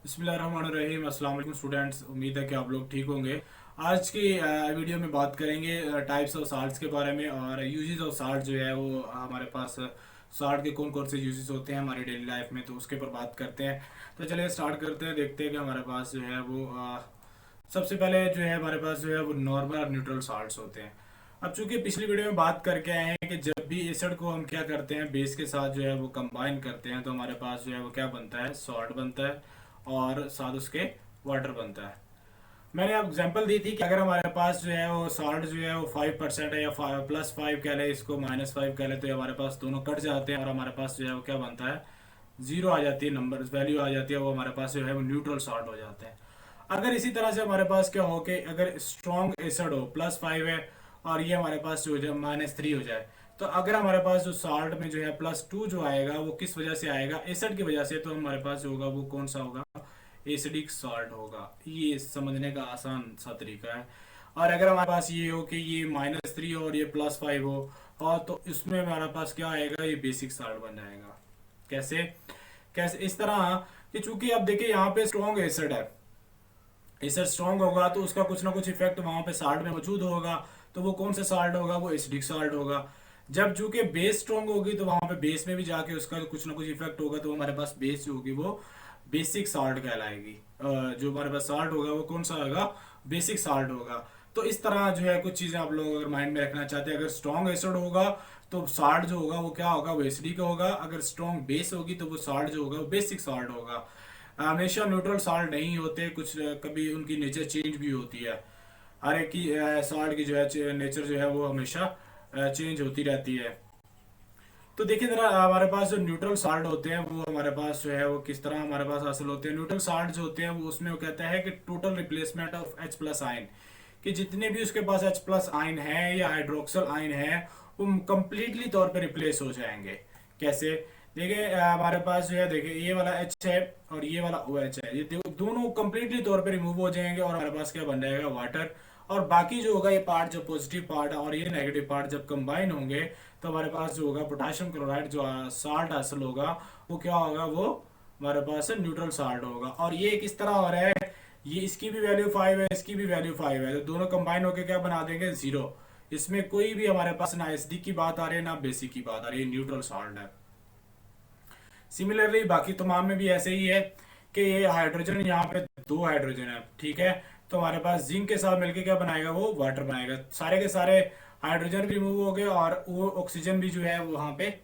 बिस्मिल्लाहिर्रहमानिर्रहीम। अस्सलाम वालेकुम स्टूडेंट्स, उम्मीद है कि आप लोग ठीक होंगे। आज की वीडियो में बात करेंगे टाइप्स ऑफ साल्ट्स के बारे में और यूजेस ऑफ साल्ट जो है वो हमारे पास साल्ट के कौन कौन से यूजेस होते हैं हमारी डेली लाइफ में, तो उसके ऊपर बात करते हैं। तो चलिए स्टार्ट करते हैं, देखते हैं कि हमारे पास जो है वो सबसे पहले जो है हमारे पास जो है वो नॉर्मल और न्यूट्रल साल्ट्स होते हैं। अब चूंकि पिछली वीडियो में बात करके आए हैं कि जब भी एसिड को हम क्या करते हैं बेस के साथ जो है वो कंबाइन करते हैं तो हमारे पास जो है वो क्या बनता है, सॉल्ट बनता है और साथ उसके वाटर बनता है। मैंने अब एग्जांपल दी थी कि अगर हमारे पास जो है वो सॉल्ट जो है वो 5% है या +5 कह ले, इसको -5 कह ले, तो ये हमारे पास दोनों कट जाते हैं और हमारे पास जो है वो क्या बनता है, जीरो आ जाती है, नंबर वैल्यू आ जाती है, वो हमारे पास जो है वो न्यूट्रल सॉल्ट हो जाते हैं। अगर इसी तरह से हमारे पास क्या हो कि अगर स्ट्रॉन्ग एसिड हो +5 है और ये हमारे पास जो है -3 हो जाए, तो अगर हमारे पास जो सॉल्ट में जो है +2 जो आएगा वो किस वजह से आएगा, एसिड की वजह से, तो हमारे पास जो होगा वो कौन सा होगा, एसिडिक सॉल्ट होगा। ये समझने का आसान सा तरीका है। और अगर हमारे पास ये हो कि ये -3 और ये +5 हो, और तो इसमें हमारे पास क्या आएगा, ये बेसिक सॉल्ट बन जाएगा। कैसे कैसे इस तरह कि चूंकि अब देखिए यहाँ पे स्ट्रॉन्ग एसिड है, एसिड स्ट्रॉन्ग होगा तो उसका कुछ ना कुछ इफेक्ट वहां पे साल्ट में मौजूद होगा। तो वो कौन सा साल्ट होगा, वो एसिडिक साल्ट होगा। जब चूंकि बेस स्ट्रॉन्ग होगी तो वहां पे बेस में भी जाके उसका कुछ ना कुछ इफेक्ट होगा, तो हमारे पास बेस जो होगी वो बेसिक साल्ट कहलाएगी। जो हमारे पास साल्ट होगा वो कौन सा होगा, बेसिक साल्ट होगा। तो इस तरह जो है कुछ चीजें आप लोग अगर माइंड में रखना चाहते हैं, अगर स्ट्रॉन्ग एसिड होगा तो साल्ट जो होगा वो क्या होगा, वो एसिडिक होगा। अगर स्ट्रॉन्ग बेस होगी तो वो साल्ट जो होगा वो बेसिक साल्ट होगा। हमेशा न्यूट्रल साल्ट नहीं होते, कुछ कभी उनकी नेचर चेंज भी होती है। हर एक की साल्ट की जो है नेचर जो है वो हमेशा चेंज होती रहती है। तो देखिए जरा, हमारे पास जो न्यूट्रल साल्ट होते हैं वो हमारे पास जो है वो किस तरह हमारे पास हासिल होते हैं। न्यूट्रल साल्ट जो होते हैं वो उसमें वो कहता है कि total replacement of H+ ion, कि जितने भी उसके पास H+ आयन है या हाइड्रोक्सल आयन है वो कंप्लीटली तौर पे रिप्लेस हो जाएंगे। कैसे, देखिए हमारे पास जो है, देखिए ये वाला H है और ये वाला OH है, ये दोनों कंप्लीटली तौर पे रिमूव हो जाएंगे और हमारे पास क्या बन जाएगा, वाटर। और बाकी जो होगा ये पार्ट, जो पॉजिटिव पार्ट और ये नेगेटिव पार्ट जब कंबाइन होंगे तो हमारे पास जो होगा पोटेशियम क्लोराइड जो साल्ट हासिल होगा वो क्या होगा, वो हमारे पास न्यूट्रल साल्ट होगा। और ये किस तरह हो रहा है, ये इसकी भी वैल्यू 5 है, इसकी भी वैल्यू 5 है, तो दोनों कंबाइन होकर क्या बना देंगे, 0। इसमें कोई भी हमारे पास ना एसिडिक की बात आ रही है ना बेसिक की बात आ रही है, न्यूट्रल साल्ट है। सिमिलरली बाकी तमाम में भी ऐसे ही है कि ये हाइड्रोजन, यहाँ पे 2 हाइड्रोजन है, ठीक है। तो हमारे पास जिंक के साथ मिलके क्या बनाएगा, वो वाटर बनाएगा। सारे के सारे हाइड्रोजन भी रिमूव हो गए और वो ऑक्सीजन भी जो है वो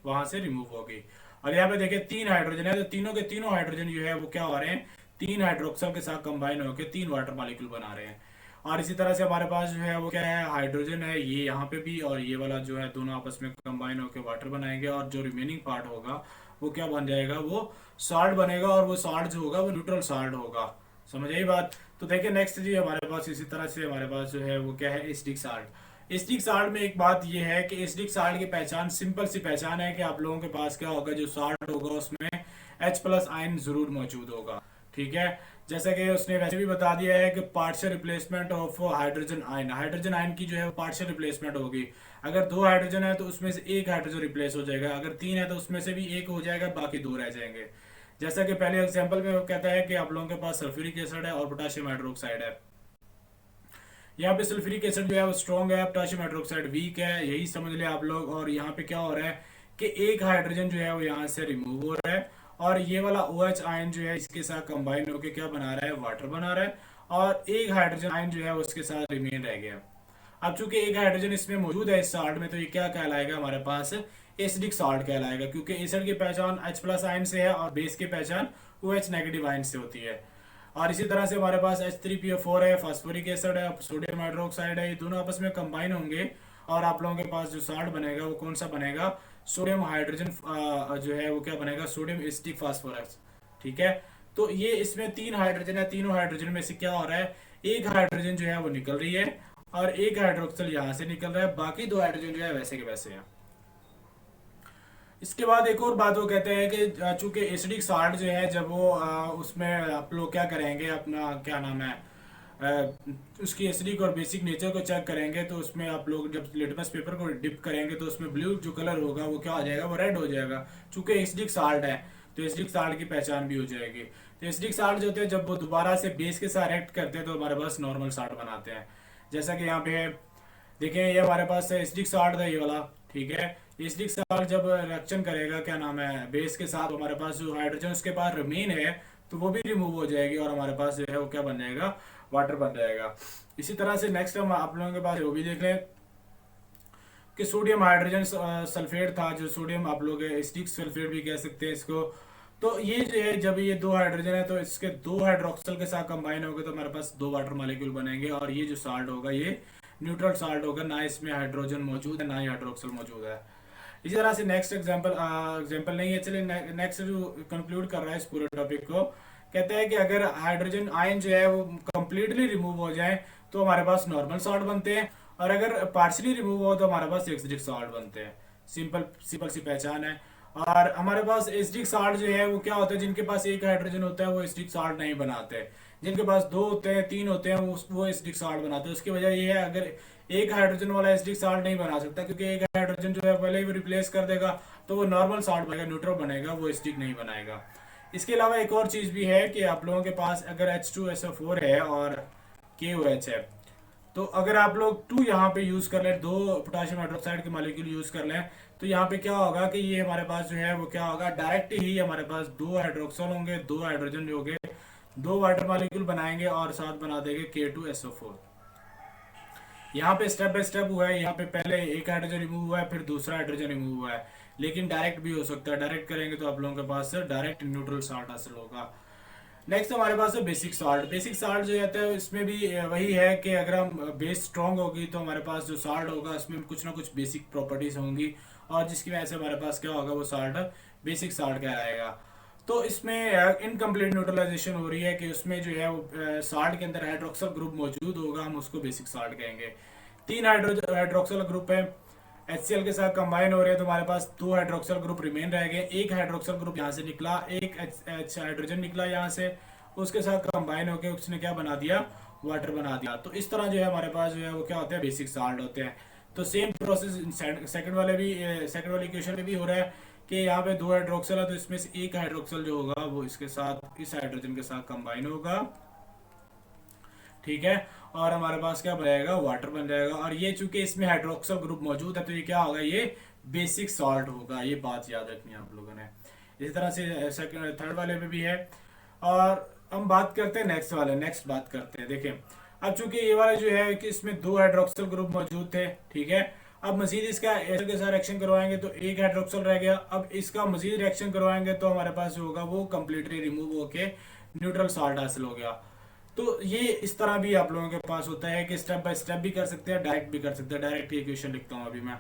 वहां से रिमूव हो गई। और यहाँ पे देखिए 3 हाइड्रोजन है, तो तीनों के तीनों हाइड्रोजन जो है वो क्या हो रहे हैं, 3 हाइड्रोक्सल के साथ कंबाइन होकर 3 वाटर मॉलिक्यूल बना रहे हैं। और इसी तरह से हमारे पास जो है वो क्या है, हाइड्रोजन है ये यहाँ पे भी, और ये वाला जो है दोनों आपस में कंबाइन होकर वाटर बनाएंगे और जो रिमेनिंग पार्ट होगा वो क्या बन जाएगा, वो साल्ट बनेगा। और वो साल्ट जो होगा वो न्यूट्रल साल्ट होगा। समझ आई बात। तो देखिए नेक्स्ट जी हमारे पास इसी तरह से हमारे पास जो है वो क्या है, एसिडिक साल्ट। एसिडिक साल्ट में एक बात ये है कि एसिडिक साल्ट की पहचान, सिंपल सी पहचान है कि आप लोगों के पास क्या होगा, जो साल्ट होगा उसमें H+ आयन जरूर मौजूद होगा, ठीक है। जैसा कि उसने वैसे भी बता दिया है कि partial replacement of hydrogen ion, hydrogen ion की जो है पार्शियल रिप्लेसमेंट होगी। अगर 2 हाइड्रोजन है तो उसमें से 1 हाइड्रोजन रिप्लेस हो जाएगा, अगर 3 है तो उसमें से भी 1 हो जाएगा, बाकी 2 रह जाएंगे। जैसा कि पहले एग्जांपल में वो कहता है कि आप लोगों के पास सल्फ्यूरिक एसिड है और पोटेशियम हाइड्रोक्साइड है। यहाँ पे सल्फ्यूरिक एसिड जो है वो स्ट्रॉन्ग है, पोटेशियम हाइड्रोक्साइड वीक है, यही समझ ले आप लोग। और यहाँ पे क्या हो रहा है कि 1 हाइड्रोजन जो है वो यहाँ से रिमूव हो रहा है और ये वाला OH आयन जो है इसके साथ कंबाइन होकर क्या बना रहा है, वाटर बना रहा है। और 1 हाइड्रोजन आयन जो है उसके साथ रिमेन रह गया। अब चूंकि 1 हाइड्रोजन इसमें मौजूद है इस साल्ट में, तो ये क्या कहलाएगा, हमारे पास एसिडिक साल्ट कहलाएगा, क्योंकि एसिड की पहचान H+ आयन से है और बेस की पहचान OH नेगेटिव आयन से होती है। और इसी तरह से हमारे पास H3PO4 है, फास्फोरिक एसिड है, सोडियम हाइड्रोक्साइड है, ये दोनों आपस में कंबाइन होंगे और आप लोगों के पास जो साल्ट बनेगा वो कौन सा बनेगा, सोडियम हाइड्रोजन जो है वो क्या बनेगा, सोडियम एसिटिक फास्फोरस, ठीक है। तो ये इसमें 3 हाइड्रोजन है, तीनों हाइड्रोजन में से क्या हो रहा है, 1 हाइड्रोजन जो है वो निकल रही है और 1 हाइड्रोक्सल यहाँ से निकल रहा है, बाकी 2 हाइड्रोजन जो है वैसे के वैसे हैं। इसके बाद एक और बात वो कहते हैं कि चूंकि एसिडिक साल्ट जो है जब वो उसमें आप लोग क्या करेंगे, अपना क्या नाम है, उसकी एसिडिक और बेसिक नेचर को चेक करेंगे, तो उसमें आप लोग जब लिटमस पेपर को डिप करेंगे तो उसमें ब्लू जो कलर होगा वो क्या हो जाएगा, वो रेड हो जाएगा, चूंकि एसिडिक साल्ट है। तो एसिडिक साल्ट की पहचान भी हो जाएगी। तो एसिडिक साल्ट जो होते हैं जब वो दोबारा से बेस के साथ रिएक्ट करते हैं तो हमारे पास नॉर्मल साल्ट बनाते हैं। जैसा कि यहाँ पे है, देखें ये हमारे पास एसिडिक साल्ट था ये वाला, ठीक है। एसिडिक साल्ट जब रिएक्शन करेगा क्या नाम है बेस के साथ, हमारे पास जो हाइड्रोजन उसके पास रिमेन है तो वो भी रिमूव हो जाएगी और हमारे पास जो है वो क्या बन जाएगा, वाटर बन जाएगा। इसी तरह से नेक्स्ट हम आप लोगों के पास वो भी देख लें कि सोडियम हाइड्रोजन सल्फेट था, जो सोडियम आप लोग एसिडिक सल्फेट भी कह सकते हैं इसको। तो ये जो है जब ये दो हाइड्रोजन है तो इसके दो हाइड्रोक्सल के साथ कंबाइन होगा तो हमारे पास दो वाटर मॉलिक्यूल बनेंगे और ये जो साल्ट होगा ये न्यूट्रल साल्ट होगा, ना इसमें हाइड्रोजन मौजूद है ना ही हाइड्रोक्सल मौजूद है। इसी तरह से नेक्स्ट एग्जांपल नहीं है, चलिए नेक्स्ट जो कंक्लूड कर रहा है इस पूरे टॉपिक को, कहते हैं कि अगर हाइड्रोजन आयन जो है वो कंप्लीटली रिमूव हो जाए तो हमारे पास नॉर्मल सॉल्ट बनते हैं और अगर पार्शली रिमूव हो तो हमारे पास एसिडिक सॉल्ट बनते हैं। सिंपल सिंपल सी पहचान है। और हमारे पास एसिडिक सॉल्ट जो है वो क्या होता है, जिनके पास एक हाइड्रोजन होता है वो एसिडिक सॉल्ट नहीं बनाते, जिनके पास दो होते हैं तीन होते हैं वो एसिडिक सॉल्ट बनाते हैं। उसकी वजह ये है, अगर एक हाइड्रोजन वाला एसिडिक सॉल्ट नहीं बना सकता क्योंकि एक हाइड्रोजन जो है पहले ही रिप्लेस कर देगा तो वो नॉर्मल सॉल्ट बनेगा, न्यूट्रल बनेगा, वो एसिडिक नहीं बनाएगा। इसके अलावा एक और चीज भी है कि आप लोगों के पास अगर H2SO4 है और KOH है, तो अगर आप लोग 2 यहाँ पे यूज कर लें, 2 पोटेशियम हाइड्रोक्साइड के मॉलिक्यूल यूज कर लें, तो यहाँ पे क्या होगा कि ये हमारे पास जो है वो क्या होगा, डायरेक्ट ही हमारे पास 2 हाइड्रोक्सल होंगे, 2 हाइड्रोजन होंगे, 2 वाटर मॉलिक्यूल बनाएंगे और साथ बना देंगे K2SO4। यहाँ पे स्टेप बाय स्टेप हुआ है, यहाँ पे पहले एक हाइड्रोजन रिमूव हुआ है फिर दूसरा हाइड्रोजन रिमूव हुआ है, लेकिन डायरेक्ट भी हो सकता है। डायरेक्ट करेंगे तो आप लोगों के पास डायरेक्ट न्यूट्रल साल्ट हासिल होगा। नेक्स्ट हमारे पास है बेसिक साल्ट। बेसिक साल्ट जो रहता है इसमें भी वही है कि अगर हम बेस स्ट्रॉन्ग होगी तो हमारे पास जो साल्ट होगा उसमें कुछ ना कुछ बेसिक प्रॉपर्टीज होंगी और जिसकी वजह से हमारे पास क्या होगा, वो साल्ट बेसिक साल्ट कहलाएगा। तो इसमें इनकम्प्लीट न्यूट्रलाइजेशन हो रही है कि उसमें जो है वो साल्ट के अंदर हाइड्रोक्सल ग्रुप मौजूद होगा, हम उसको बेसिक साल्ट कहेंगे। 3 हाइड्रोक्सल ग्रुप है, HCl के साथ कंबाइन हो रहे हैं तो हमारे पास 2 हाइड्रोक्सल ग्रुप रिमेन रह गए। एक हाइड्रोक्सल ग्रुप यहाँ से निकला, एक H हाइड्रोजन निकला यहाँ से, उसके साथ कंबाइन होकर उसने क्या बना दिया, वाटर बना दिया। तो इस तरह जो है हमारे पास जो है वो क्या होता है, बेसिक साल्ट होते हैं। तो सेम प्रोसेस सेकंड वाले इक्वेशन में भी हो रहा है कि यहाँ पे 2 हाइड्रोक्सल है तो इसमें से एक हाइड्रोक्सल जो होगा वो इसके साथ इस हाइड्रोजन के साथ कंबाइन होगा, ठीक है, और हमारे पास क्या बनेगा, वाटर बन जाएगा। और ये चूंकि इसमें हाइड्रोक्सल ग्रुप मौजूद है तो ये क्या होगा, ये बेसिक सॉल्ट होगा। ये बात याद रखनी है आप लोगों ने। इसी तरह से सेकंड थर्ड वाले में भी है। और हम बात करते हैं नेक्स्ट बात करते हैं। देखें अब चूंकि ये वाला जो है कि इसमें 2 हाइड्रोक्सल ग्रुप मौजूद थे, ठीक है, अब मजीद इसका एसिड के साथ रिएक्शन करवाएंगे तो एक हाइड्रोक्सल रह गया। अब इसका मजीद रिएक्शन करवाएंगे तो हमारे पास जो होगा वो कम्प्लीटली रिमूव होके न्यूट्रल साल्ट हासिल हो गया। तो ये इस तरह भी आप लोगों के पास होता है कि स्टेप बाय स्टेप भी कर सकते हैं, डायरेक्ट भी कर सकते हैं। डायरेक्ट इक्वेशन लिखता हूँ अभी मैं।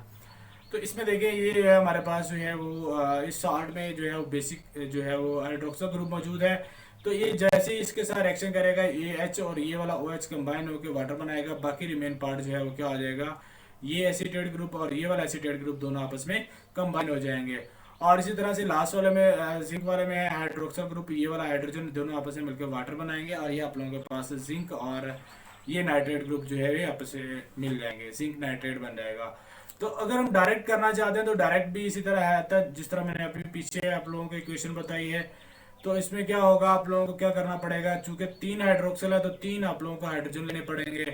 तो इसमें देखिए ये जो है हमारे पास जो है वो इस साल्ट में जो है वो बेसिक जो है वो हाइड्रोक्सल ग्रुप मौजूद है। तो ये जैसे ही इसके साथ रिएक्शन करेगा ये H और ये वाला OH कंबाइन होकर वाटर बनाएगा, बाकी रिमेन पार्ट जो है वो क्या हो जाएगा, ये एसीटेट ग्रुप और ये वाला एसीटेट ग्रुप दोनों आपस में कंबाइन हो जाएंगे। और इसी तरह से लास्ट वाले में जिंक वाले में हाइड्रोक्सल ग्रुप, ये वाला हाइड्रोजन दोनों आपस में मिलकर वाटर बनाएंगे और ये आप लोगों के पास जिंक और ये नाइट्रेट ग्रुप जो है ये आपस में मिल जाएंगे, जिंक नाइट्रेट बन जाएगा। तो अगर हम डायरेक्ट करना चाहते हैं तो डायरेक्ट भी इसी तरह है था जिस तरह मैंने अभी पीछे आप लोगों को इक्वेशन बताई है। तो इसमें क्या होगा, आप लोगों को क्या करना पड़ेगा, चूंकि 3 हाइड्रोक्सल है तो 3 आप लोगों को हाइड्रोजन लेने पड़ेंगे।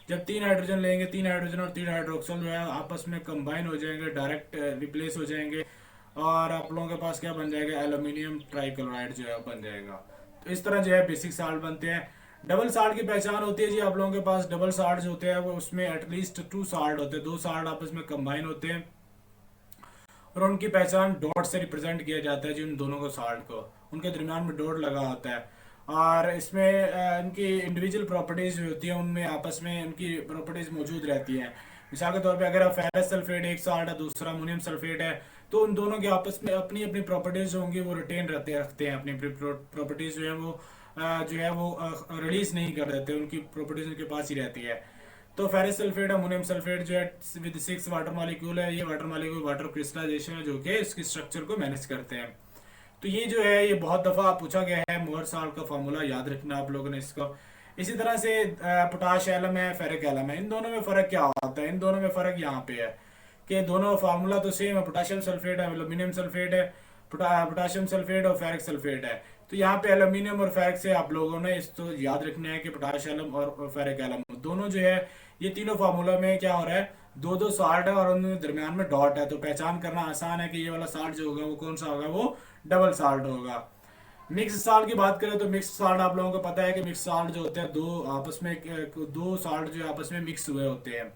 जब 3 हाइड्रोजन लेंगे, 3 हाइड्रोजन और 3 हाइड्रोक्सल जो है आपस में कंबाइन हो जाएंगे, डायरेक्ट रिप्लेस हो जाएंगे और आप लोगों के पास क्या बन जाएगा, एल्यूमिनियम ट्राइक्लोराइड जो है बन जाएगा। तो इस तरह जो है बेसिक साल्ट बनते हैं। डबल साल्ट की पहचान होती है जी, आप लोगों के पास डबल साल्ट जो होते हैं वो उसमें एटलीस्ट 2 साल्ट होते हैं, 2 साल्ट आपस में कंबाइन होते हैं और उनकी पहचान डॉट से रिप्रेजेंट किया जाता है जी, उन दोनों को साल्ट को उनके दरमियान में डॉट लगा होता है। और इसमें इनकी इंडिविजुअल प्रॉपर्टीज जो होती है उनमें आपस में उनकी प्रॉपर्टीज मौजूद रहती हैं। मिसाल के तौर पे अगर फेरस सल्फेट एक साल्ट है, दूसरा अमोनियम सल्फेट है, तो उन दोनों के आपस में अपनी अपनी प्रॉपर्टीज जो होंगी वो रिटेन रखते हैं, अपनी प्रॉपर्टीज जो है वो रिलीज नहीं कर देते, उनकी प्रॉपर्टीज उनके पास ही रहती है। तो फेरस सल्फेट अमोनियम सल्फेट जो है विद 6 वाटर मॉलिक्यूल है, ये वाटर मॉलिक्यूल वाटर क्रिस्टलाइजेशन है जो कि इसकी स्ट्रक्चर को मैनेज करते हैं। तो ये जो है ये बहुत दफ़ा पूछा गया है, मोहर साल्ट का फार्मूला याद रखना आप लोगों ने इसको। इसी तरह से पोटाश एलम है, फेरिक एलम है, इन दोनों में फ़र्क क्या होता है, इन दोनों में फ़र्क यहाँ पे है कि दोनों फार्मूला तो सेम है, पोटाशियम सल्फेट है, एल्यूमिनियम सल्फेट है। पोटाशियम सल्फेट और फेरिक सल्फेट है। तो यहाँ पे एल्यूमिनियम और फेरिक से आप लोगों ने इस तो याद रखना है कि पोटाशियम और फेरिक एलम दोनों जो है, ये तीनों फार्मूला में क्या हो रहा है, दो दो साल्ट है और उनमें दरमियान में डॉट है, तो पहचान करना आसान है कि ये वाला साल्ट जो होगा वो कौन सा होगा, वो डबल साल्ट होगा। मिक्स साल्ट की बात करें तो मिक्स साल्ट आप लोगों को पता है कि मिक्स साल्ट जो होते हैं दो आपस में, दो साल्ट जो आपस में मिक्स हुए होते हैं।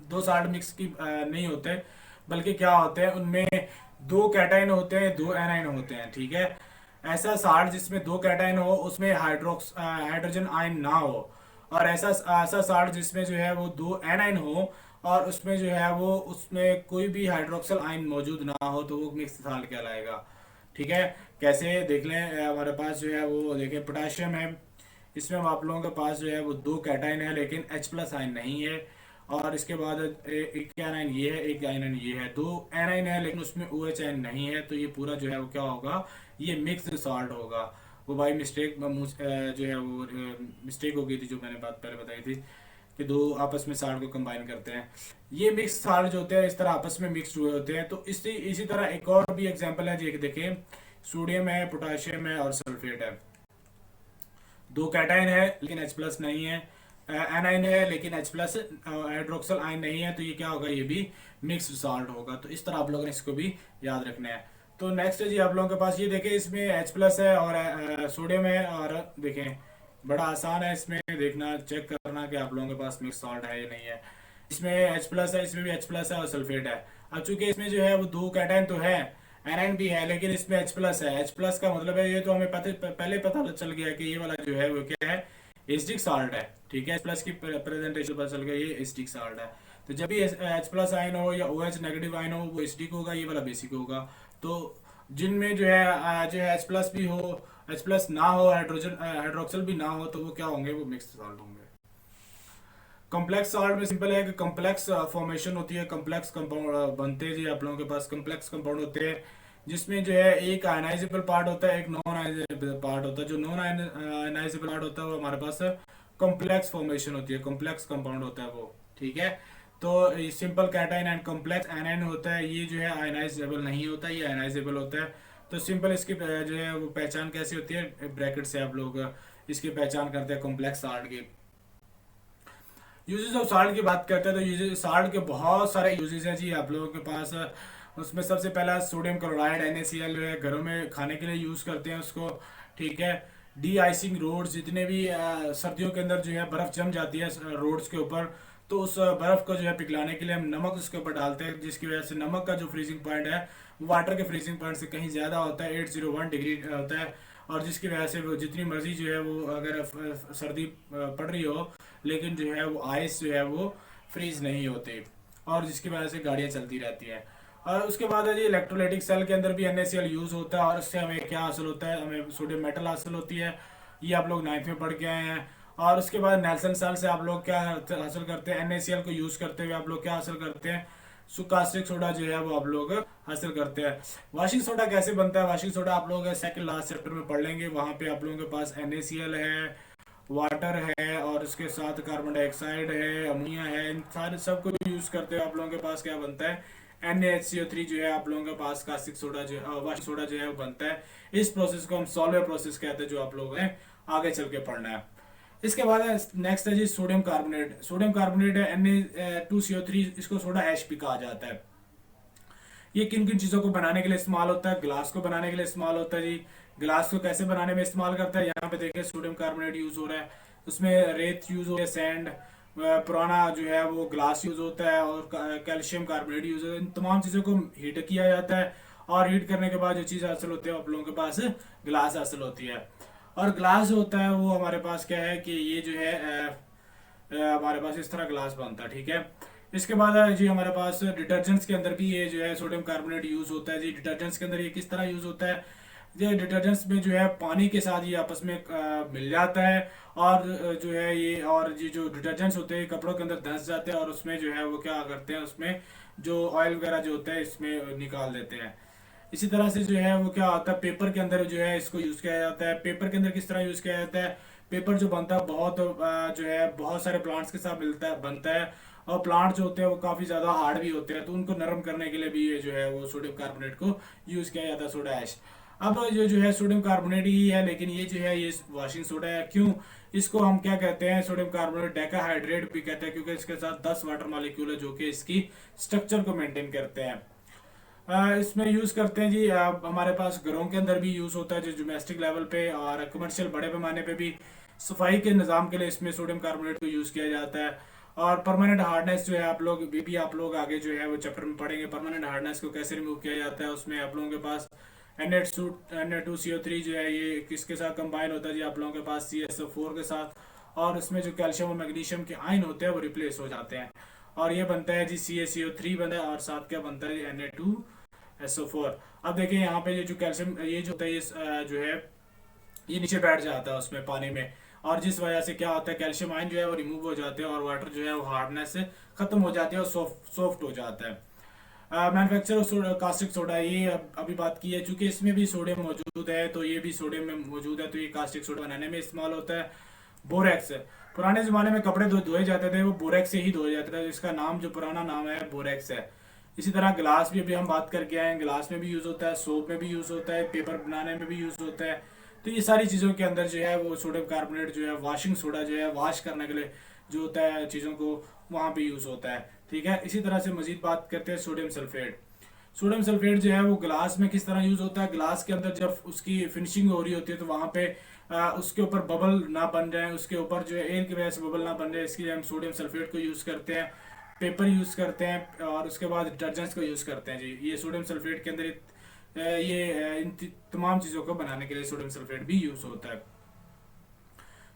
दो साल्ट मिक्स की नहीं होते, बल्कि क्या होते हैं उनमें दो कैटाइन होते हैं, दो एनाइन होते हैं, ठीक है। ऐसा साल्ट जिसमें दो कैटाइन हो उसमें हाइड्रोजन आयन ना हो, और ऐसा ऐसा साल्ट जिसमें जो है वो दो एनाइन हो और उसमें जो है वो उसमें कोई भी हाइड्रोक्सल आयन मौजूद ना हो, तो वो मिक्स साल्ट कहलाएगा, ठीक है। कैसे देख लें, हमारे पास जो है वो देखें पोटाशियम है, इसमें हम आप लोगों के पास जो है वो दो कैटाइन है लेकिन H प्लस आयन नहीं है। और इसके बाद एक एनाइन ये है, एक एनाइन ये है, दो एनाइन है लेकिन उसमें OH आयन नहीं है, तो ये पूरा जो है वो क्या होगा, ये मिक्स्ड साल्ट होगा। वो बाई मिस्टेक जो है वो मिस्टेक हो गई थी, जो मैंने बात पहले बताई थी कि दो आपस में साल्ट को कंबाइन करते हैं। ये मिक्स साल्ट जो होते हैं इस तरह आपस में मिक्स हुए होते हैं। तो इसी तरह एक और भी एग्जांपल है, जी देखें, सोडियम है, पोटाशियम है और सल्फेट है, दो कैटाइन है लेकिन H प्लस नहीं है, एनाइन है लेकिन H प्लस हाइड्रोक्सल आयन नहीं है, तो ये क्या होगा, ये भी मिक्स्ड साल्ट होगा। तो इस तरह आप लोगों ने इसको भी याद रखना है। तो नेक्स्ट है जी आप लोगों के पास, ये देखें इसमें H प्लस है और सोडियम है, और देखें बड़ा आसान है इसमें देखना, चेक करना कि आप लोगों के पास मिक्स साल्ट है या नहीं है। इसमें H प्लस है, इसमें भी H प्लस है और सल्फेट है। अब चूंकि इसमें जो है वो दो कैटाइन तो है, एनाइन भी है, लेकिन इसमें H प्लस है। H प्लस का मतलब है, ये तो हमें पहले पता चल गया कि ये वाला जो है वो क्या है, एसिडिक साल्ट है, ठीक है। H प्लस की प्रेजेंटेशन पता चल गया, ये एसिडिक साल्ट है। तो जब भी H प्लस आयन हो या OH नेगेटिव आयन हो वो एसिडिक होगा, ये वाला बेसिक होगा। तो जिनमें जो है H प्लस भी हो, H प्लस ना हो, हाइड्रोक्सल भी ना हो, तो वो क्या होंगे, वो मिक्स्ड साल्ट होंगे। कॉम्प्लेक्स सॉल्ट में सिंपल है कि कॉम्प्लेक्स फॉर्मेशन होती है, कॉम्प्लेक्स कंपाउंड बनते हैं जी आप लोगों के पास, कॉम्प्लेक्स कंपाउंड होते हैं जिसमें जो है एक आयनाइजेबल पार्ट होता है, एक नॉन आयनाइजेबल पार्ट होता है। जो नॉन आयनाइजेबल पार्ट होता है वो हमारे पास कॉम्प्लेक्स फॉर्मेशन होती है, कॉम्प्लेक्स कंपाउंड होता है वो, ठीक है। तो simple cation and complex A9 होता है, ये जो है आयनाइजेबल नहीं होता, ये आयनाइजेबल होता है। तो सिंपल इसकी जो है वो पहचान कैसे होती है, ब्रैकेट से आप लोग इसकी पहचान करते हैं कॉम्प्लेक्स सॉल्ट की। यूजेस ऑफ साल्ट की बात करते हैं तो यूजेस साल्ट के बहुत सारे यूजेस हैं जी आप लोगों के पास। उसमें सबसे पहला सोडियम क्लोराइड NaCl जो है, घरों में खाने के लिए यूज़ करते हैं उसको, ठीक है। डी आइसिंग रोड्स, जितने भी सर्दियों के अंदर जो है बर्फ़ जम जाती है रोड्स के ऊपर, तो उस बर्फ़ को जो है पिघलाने के लिए हम नमक उसके ऊपर डालते हैं, जिसकी वजह से नमक का जो फ्रीजिंग पॉइंट है वो वाटर के फ्रीजिंग पॉइंट से कहीं ज़्यादा होता है, 801 डिग्री होता है। और जिसकी वजह से वो जितनी मर्जी जो है वो अगर सर्दी पड़ रही हो लेकिन जो है वो आइस जो है वो फ्रीज नहीं होते, और जिसकी वजह से गाड़ियाँ चलती रहती हैं। और उसके बाद है जी इलेक्ट्रोलाइटिक सेल के अंदर भी NaCl यूज़ होता है, और उससे हमें क्या हासिल होता है, हमें सोडियम मेटल हासिल होती है, ये आप लोग 9th में पढ़ के आए हैं। और उसके बाद नेल्सन सेल से आप लोग क्या हासिल करते हैं, NaCl को यूज़ करते हुए आप लोग क्या हासिल करते हैं, कास्टिक सोडा जो है वो आप लोग हासिल करते हैं। वाशिंग सोडा कैसे बनता है, वाशिंग सोडा आप लोग सेकंड लास्ट चैप्टर में पढ़ लेंगे, वहाँ पे आप लोगों के पास NaCl है, वाटर है, और उसके साथ कार्बन डाइऑक्साइड है, अमोनिया है, इन सारे सब को यूज़ करते हुए आप लोगों के पास क्या बनता है, NaHCO3 जो है आप लोगों के पास कास्टिक सोडा जो है, वाशिंग सोडा जो है वो बनता है। इस प्रोसेस को हम सॉल्वर प्रोसेस कहते हैं, जो आप लोगों ने आगे चल के पढ़ना है। इसके बाद नेक्स्ट है जी सोडियम कार्बोनेट। सोडियम कार्बोनेट है Na2CO3, इसको सोडा ऐश भी कहा जाता है। ये किन किन चीज़ों को बनाने के लिए इस्तेमाल होता है, ग्लास को बनाने के लिए इस्तेमाल होता है जी। ग्लास को कैसे बनाने में इस्तेमाल करता है, यहाँ पे देखिए सोडियम कार्बोनेट यूज़ हो रहा है, उसमें रेत यूज़ हो रहा है, सैंड, पुराना जो है वो ग्लास यूज़ होता है, और कैल्शियम कार्बोनेट यूज़ होता है। इन तमाम चीज़ों को हीट किया जाता है, और हीट करने के बाद जो चीज़ हासिल होती है आप लोगों के पास ग्लास हासिल होती है। और ग्लास जो होता है वो हमारे पास क्या है कि ये जो है हमारे पास इस तरह ग्लास बनता है, ठीक है। इसके बाद है जी हमारे पास डिटर्जेंट्स के अंदर भी ये जो है सोडियम कार्बोनेट यूज़ होता है जी। डिटर्जेंट्स के अंदर ये किस तरह यूज़ होता है, ये डिटर्जेंट्स में जो है पानी के साथ ये आपस में मिल जाता है, और जो है ये, और ये जो डिटर्जेंट्स होते हैं कपड़ों के अंदर धंस जाते हैं, और उसमें जो है वो क्या करते हैं, उसमें जो ऑयल वगैरह जो होता है इसमें निकाल देते हैं। इसी तरह से जो है वो क्या होता है, पेपर के अंदर जो है इसको यूज़ किया जाता है। पेपर के अंदर किस तरह यूज़ किया जाता है, पेपर जो बनता है बहुत जो है बहुत सारे प्लांट्स के साथ मिलता है बनता है, और प्लांट जो होते हैं वो काफ़ी ज़्यादा हार्ड भी होते हैं, तो उनको नरम करने के लिए भी ये जो है वो सोडियम कार्बोनेट को यूज़ किया जाता है, सोडा ऐश। अब जो है सोडियम कार्बोनेट ही है, लेकिन ये जो है ये वॉशिंग सोडा है। क्यों इसको हम क्या कहते हैं, सोडियम कार्बोनेट डेकाहाइड्रेट भी कहते हैं, क्योंकि इसके साथ 10 वाटर मॉलिक्यूल है जो कि इसकी स्ट्रक्चर को मेंटेन करते हैं। इसमें यूज़ करते हैं जी, हमारे पास घरों के अंदर भी यूज़ होता है, जो डोमेस्टिक लेवल पे और कमर्शियल बड़े पैमाने पे भी सफाई के निज़ाम के लिए इसमें सोडियम कार्बोनेट को यूज़ किया जाता है। और परमानेंट हार्डनेस जो है आप लोग आगे जो है वो चैप्टर में पढ़ेंगे, परमानेंट हार्डनेस को कैसे रिमूव किया जाता है। उसमें आप लोगों के पास Na2CO3 जो है ये किसके साथ कंबाइन होता है जी, आप लोगों के पास CSO4 के साथ, और उसमें जो कैल्शियम और मैग्नीशियम के आयन होते हैं वो रिप्लेस हो जाते हैं, और ये बनता है जी CaCO3 बनता है, और साथ क्या बनता है Na2SO4। अब देखिए यहाँ पे ये जो कैल्शियम ये जो होता है ये जो है ये नीचे बैठ जाता है उसमें पानी में, और जिस वजह से क्या होता है कैल्शियम आयन जो है वो रिमूव हो जाते हैं, और वाटर जो है वो हार्डनेस से खत्म हो जाती है और सॉफ्ट हो जाता है। मैन्युफैक्चर ऑफ कास्टिक सोडा, ये अभी बात की है, चूंकि इसमें भी सोडियम मौजूद है तो ये भी सोडियम में मौजूद है, तो ये कास्टिक सोडा बनाने में इस्तेमाल होता है। बोरेक्स, पुराने ज़माने में कपड़े धोए जाते थे वो बोरेक्स से ही धोए जाते थे, इसका नाम जो पुराना नाम है बोरेक्स है। इसी तरह गिलास भी अभी हम बात करके आए हैं, गिलास में भी यूज़ होता है, सोप में भी यूज़ होता है, पेपर बनाने में भी यूज़ होता है। तो ये सारी चीज़ों के अंदर जो है वो सोडियम कार्बोनेट जो है वॉशिंग सोडा जो है वॉश करने के लिए जो होता है चीज़ों को वहाँ पे यूज़ होता है। ठीक है, इसी तरह से मजीद बात करते हैं सोडियम सल्फेट। सोडियम सल्फेट जो है वो ग्लास में किस तरह यूज़ होता है, ग्लास के अंदर जब उसकी फिनिशिंग हो रही होती है तो वहाँ पे उसके ऊपर बबल ना बन जाए, उसके ऊपर जो है एयर की वजह से बबल ना बन जाए, इसके लिए हम सोडियम सल्फेट को यूज़ करते हैं, पेपर यूज़ करते हैं, और उसके बाद डिटर्जेंट्स को यूज़ करते हैं जी। ये सोडियम सल्फेट के अंदर इन तमाम चीज़ों को बनाने के लिए सोडियम सल्फेट भी यूज़ होता है।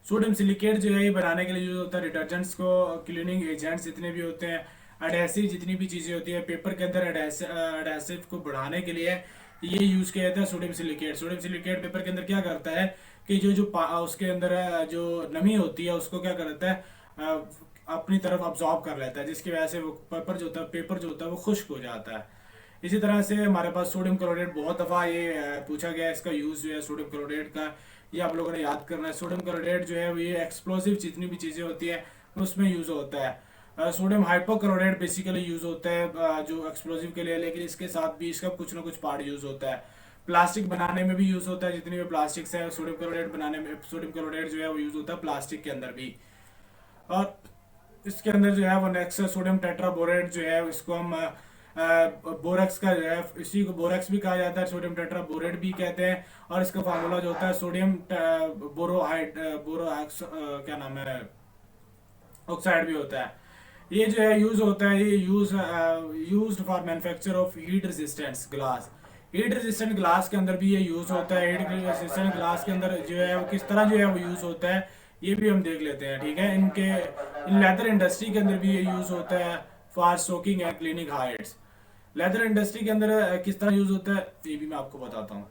सोडियम सिलिकेट जो है ये बनाने के लिए यूज़ होता है, डिटर्जेंट्स को, क्लीनिंग एजेंट्स जितने भी होते हैं, एडहेसिव जितनी भी चीज़ें होती है, पेपर के अंदर एडहेसिव को बढ़ाने के लिए ये यूज़ किया जाता है sodium silicate. Sodium silicate paper के अंदर क्या करता है कि उसके अंदर जो नमी होती है उसको क्या करता है अपनी तरफ अब्जॉर्ब कर लेता है, जिसकी वजह से वो पेपर जो होता है वो खुश्क हो जाता है। इसी तरह से हमारे पास सोडियम क्लोराइड बहुत दफ़ा ये पूछा गया है, इसका यूज़ जो है सोडियम क्लोराइड का ये आप लोगों ने याद करना है। सोडियम क्लोराइड जो है वो ये एक्सप्लोसिव जितनी भी चीज़ें होती है उसमें यूज़ होता है। सोडियम हाइपोक्लोराइड बेसिकली यूज़ होता है जो एक्सप्लोसिव के लिए, लेकिन इसके साथ भी इसका कुछ ना कुछ पार्ट यूज़ होता है। प्लास्टिक बनाने में भी यूज़ होता है, जितनी भी प्लास्टिक्स है सोडियम क्लोराइड बनाने में, सोडियम क्लोराइड जो है वो यूज़ होता है प्लास्टिक के अंदर भी। और इसके अंदर जो है वो नेक्स्ट सोडियम टेट्राबोरेट जो है इसको हम बोरेक्स का जो है इसी को बोरेक्स भी कहा जाता है, सोडियम टेट्राबोरेट भी कहते हैं, और इसका फार्मूला जो होता है सोडियम बोरोहाइड क्या नाम है ऑक्साइड भी होता है। ये जो है यूज होता है, ये used for manufacture of heat resistance glass. Heat resistant glass के अंदर भी ये यूज होता है। हीट रेजिस्टेंट ग्लास के अंदर जो है वो किस तरह जो है वो यूज होता है ये भी हम देख लेते हैं। ठीक है, इन लेदर इंडस्ट्री के अंदर भी ये यूज होता है for soaking and cleaning Heights. Leather industry के अंदर किस तरह यूज होता है ये भी मैं आपको बताता हूँ।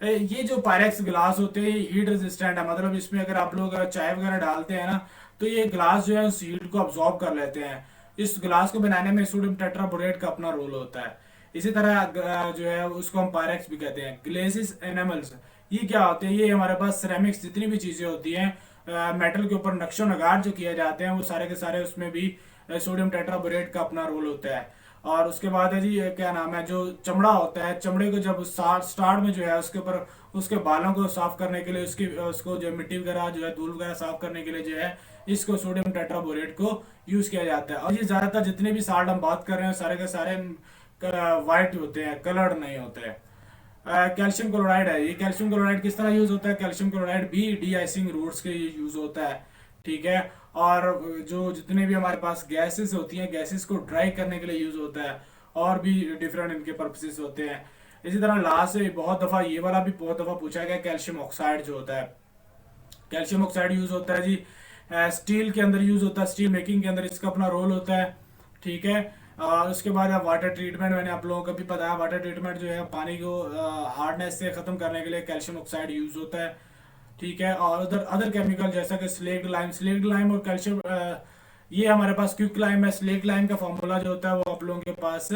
ये जो पायरेक्स ग्लास होते हैं ये हीट रेजिस्टेंट है, मतलब इसमें अगर आप लोग चाय वगैरह डालते हैं ना तो ये ग्लास जो है उस हीट को अब्जॉर्ब कर लेते हैं। इस ग्लास को बनाने में सोडियम टेट्राबोरेट का अपना रोल होता है। इसी तरह जो है उसको हम पायरेक्स भी कहते हैं। ग्लेसिस एनामल्स ये क्या होते हैं, ये हमारे पास सिरेमिक्स जितनी भी चीज़ें होती हैं मेटल के ऊपर नक्शो नगार जो किए जाते हैं वो सारे के सारे उसमें भी सोडियम टेट्राबोरेट का अपना रोल होता है। और उसके बाद है जी क्या नाम है, जो चमड़ा होता है, चमड़े को जब स्टार्ट में जो है उसके ऊपर उसके बालों को साफ करने के लिए उसको जो मिट्टी वगैरह जो है धूल वगैरह साफ करने के लिए जो है इसको सोडियम टेट्राबोरेट को यूज किया जाता है। और ये ज्यादातर जितने भी साल्ट हम बात कर रहे हैं सारे के सारे वाइट होते हैं, कलर्ड नहीं होते हैं। कैल्शियम क्लोराइड है, ये कैल्शियम क्लोराइड किस तरह यूज होता है, कैल्शियम क्लोराइड भी डी आइसिंग रूट्स के यूज होता है। ठीक है, और जो जितने भी हमारे पास गैसेस होती हैं गैसेस को ड्राई करने के लिए यूज होता है, और भी डिफरेंट इनके पर्पसेस होते हैं। इसी तरह लास्ट से बहुत दफा ये वाला भी बहुत दफा पूछा गया, कैल्शियम ऑक्साइड जो होता है, कैल्शियम ऑक्साइड यूज होता है जी स्टील के अंदर यूज होता है, स्टील मेकिंग के अंदर इसका अपना रोल होता है। ठीक है, और उसके बाद वाटर ट्रीटमेंट, मैंने आप लोगों को भी बताया वाटर ट्रीटमेंट जो है पानी को हार्डनेस से खत्म करने के लिए कैल्शियम ऑक्साइड यूज होता है। ठीक है, और उधर अदर केमिकल जैसा कि स्लेक्ट लाइम और कैल्शियम ये हमारे पास क्विक लाइम है। स्लेक्ट लाइम का फॉर्मूला जो होता है वो आप लोगों के पास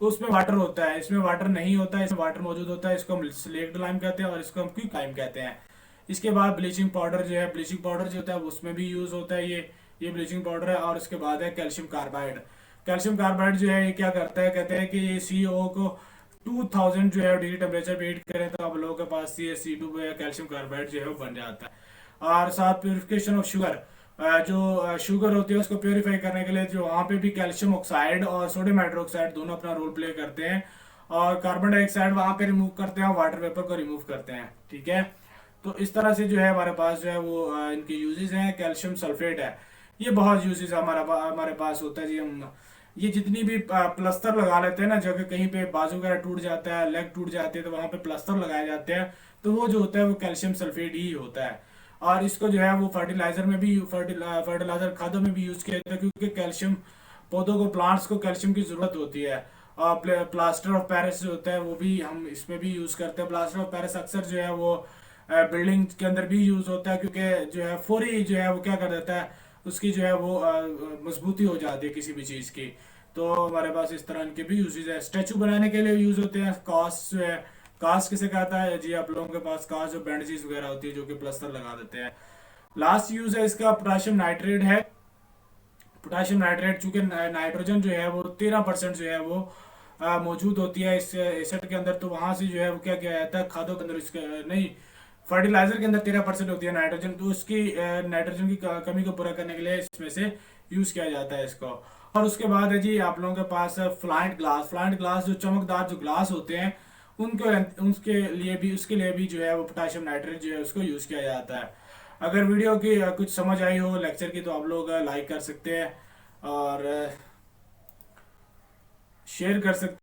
उसमें वाटर होता है, इसमें वाटर नहीं होता है, इसमें वाटर मौजूद होता है, इसको हम स्लेक्ट लाइम कहते हैं और इसको हम क्विक लाइम कहते हैं। इसके बाद ब्लीचिंग पाउडर जो है, ब्लीचिंग पाउडर जो होता है उसमें भी यूज होता है ये, ये ब्लीचिंग पाउडर है। और उसके बाद है कैल्शियम कार्बाइड। कैल्शियम कार्बाइड जो है ये क्या करता है, कहते हैं कि ये सीओ को 2000 जो है डिग्री टेम्परेचर पे हीट करें तो आप लोगों के पास ये C2 या कैल्शियम कार्बाइड जो है वो बन जाता है। और साथ प्योरिफिकेशन ऑफ शुगर, जो शुगर होती है उसको प्योरीफाई करने के लिए जो वहाँ पे भी कैल्शियम ऑक्साइड और सोडियम हाइड्रोक्साइड दोनों अपना रोल प्ले करते हैं। और कार्बन डाइऑक्साइड वहाँ पे रिमूव करते हैं और वाटर वेपर को रिमूव करते हैं। ठीक है, तो इस तरह से जो है हमारे पास जो है वो इनके यूजेस हैं। कैल्शियम सल्फेट है, ये बहुत यूजेस हमारे पास होता है जी। हम ये जितनी भी प्लस्तर लगा लेते हैं ना, जगह कहीं पे बाजू वगैरह टूट जाता है, लेग टूट जाती है, तो वहां पे प्लस्तर लगाए जाते हैं, तो वो जो होता है वो कैल्शियम सल्फेट ही होता है। और इसको जो है वो फर्टिलाइजर में भी फर्टिलाइजर खादों में भी यूज किया जाता है, क्योंकि कैल्शियम पौधों को, प्लांट्स को कैल्शियम की जरूरत होती है। और प्लास्टर ऑफ पेरिस जो होता है वो भी हम इसमें भी यूज करते हैं। प्लास्टर ऑफ पेरिस अक्सर जो है वो बिल्डिंग के अंदर भी यूज होता है, क्योंकि जो है फौरी जो है वो क्या कर देता है, उसकी जो है वो मजबूती हो जाती है किसी भी चीज की। तो हमारे पास इस तरह के भी यूजेज है। स्टैचू बनाने के लिए यूज होते हैं। कास्ट जो है, कास्ट किसे कहता है जी, आप लोगों के पास कास्ट जो बैंडेजेस वगैरह होती है जो कि प्लस्तर लगा देते हैं। लास्ट यूज है इसका पोटाशियम नाइट्रेट है। पोटाशियम नाइट्रेट चूंकि नाइट्रोजन जो है वो 13% जो है वो मौजूद होती है इस एसिड के अंदर, तो वहां से जो है वो क्या किया जाता है खादों के अंदर, इसके नहीं, फर्टिलाइजर के अंदर 13% होती है नाइट्रोजन, तो उसकी नाइट्रोजन की कमी को पूरा करने के लिए इसमें से यूज किया जाता है इसको। और उसके बाद है जी आप लोगों के पास फ्लाइंट ग्लास। फ्लाइंट ग्लास जो चमकदार जो ग्लास होते हैं उनके उसके लिए भी जो है वो पोटाशियम नाइट्रेट जो है उसको यूज किया जाता है। अगर वीडियो की कुछ समझ आई हो लेक्चर की, तो आप लोग लाइक कर सकते हैं और शेयर कर सकते हैं।